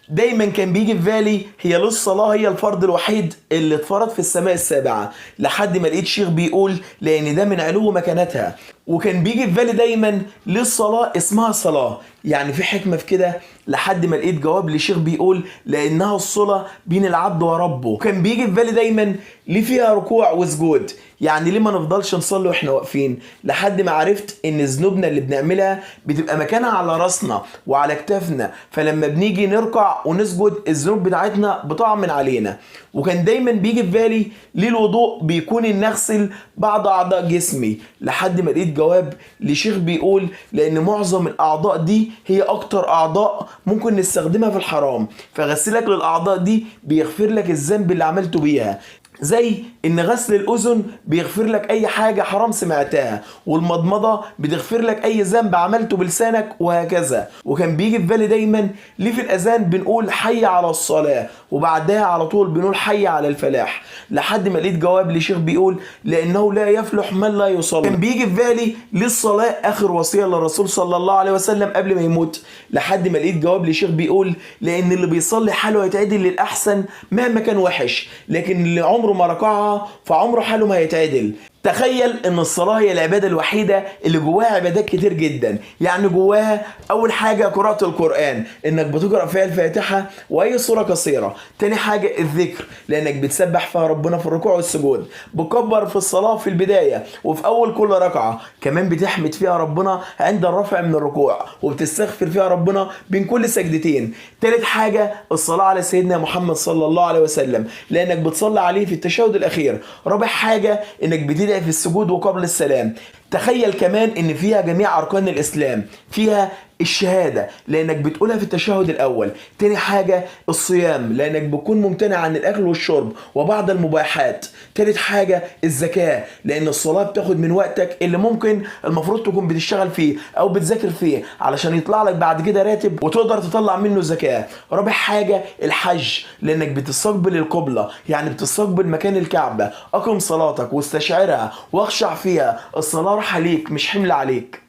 دايما كان بيجي في بالي هي ليه الصلاة هي الفرض الوحيد اللي اتفرض في السماء السابعة، لحد ما لقيت شيخ بيقول لأن ده من علو مكانتها. وكان بيجي في بالي دايما ليه الصلاة اسمها صلاة، يعني في حكمة في كده، لحد ما لقيت جواب لشيخ بيقول لأنها الصلة بين العبد وربه. وكان بيجي في بالي دايما ليه فيها ركوع وسجود، يعني ليه ما نفضلش نصلي واحنا واقفين، لحد ما عرفت ان ذنوبنا اللي بنعملها بتبقى مكانها على راسنا وعلى كتافنا، فلما بنيجي نركع ونسجد الذنوب بتاعتنا بتقع من علينا. وكان دايما بيجي في بالي ليه الوضوء بيكون ان اغسل بعض اعضاء جسمي، لحد ما لقيت جواب لشيخ بيقول لان معظم الاعضاء دي هي اكتر اعضاء ممكن نستخدمها في الحرام، فغسلك للاعضاء دي بيغفر لك الذنب اللي عملته بيها، زي ان غسل الاذن بيغفر لك اي حاجه حرام سمعتها، والمضمضه بتغفر لك اي ذنب عملته بلسانك، وهكذا. وكان بيجي في بالي دايما ليه في الاذان بنقول حي على الصلاه وبعدها على طول بنقول حي على الفلاح، لحد ما لقيت جواب لشيخ بيقول لانه لا يفلح من لا يصلي. كان بيجي في بالي ليه الصلاه اخر وصيه للرسول صلى الله عليه وسلم قبل ما يموت، لحد ما لقيت جواب لشيخ بيقول لان اللي بيصلي حاله يتعدل للاحسن مهما كان وحش، لكن اللي عمره ما ركعها فعمره حاله ما هيتعدل. تخيل ان الصلاة هي العبادة الوحيدة اللي جواها عبادات كتير جدا، يعني جواها اول حاجة قراءة القرآن انك بتقرأ فيها الفاتحة واي سورة قصيرة، تاني حاجة الذكر لانك بتسبح فيها ربنا في الركوع والسجود، بتكبر في الصلاة في البداية وفي اول كل ركعة، كمان بتحمد فيها ربنا عند الرفع من الركوع، وبتستغفر فيها ربنا بين كل سجدتين. تالت حاجة الصلاة على سيدنا محمد صلى الله عليه وسلم لانك بتصلي عليه في التشهد الاخير. رابع حاجة انك بتدعي في السجود وقبل السلام. تخيل كمان ان فيها جميع اركان الاسلام، فيها الشهادة لانك بتقولها في التشهد الاول. تاني حاجة الصيام لانك بتكون ممتنع عن الاكل والشرب وبعض المباحات. تالت حاجة الزكاة لان الصلاة بتاخد من وقتك اللي ممكن المفروض تكون بتشتغل فيه او بتذاكر فيه علشان يطلع لك بعد كده راتب وتقدر تطلع منه زكاة. رابع حاجة الحج لانك بتستقبل القبلة، يعني بتستقبل مكان الكعبة. اقم صلاتك واستشعرها واخشع فيها، الصلاة راحة ليك مش حمل عليك.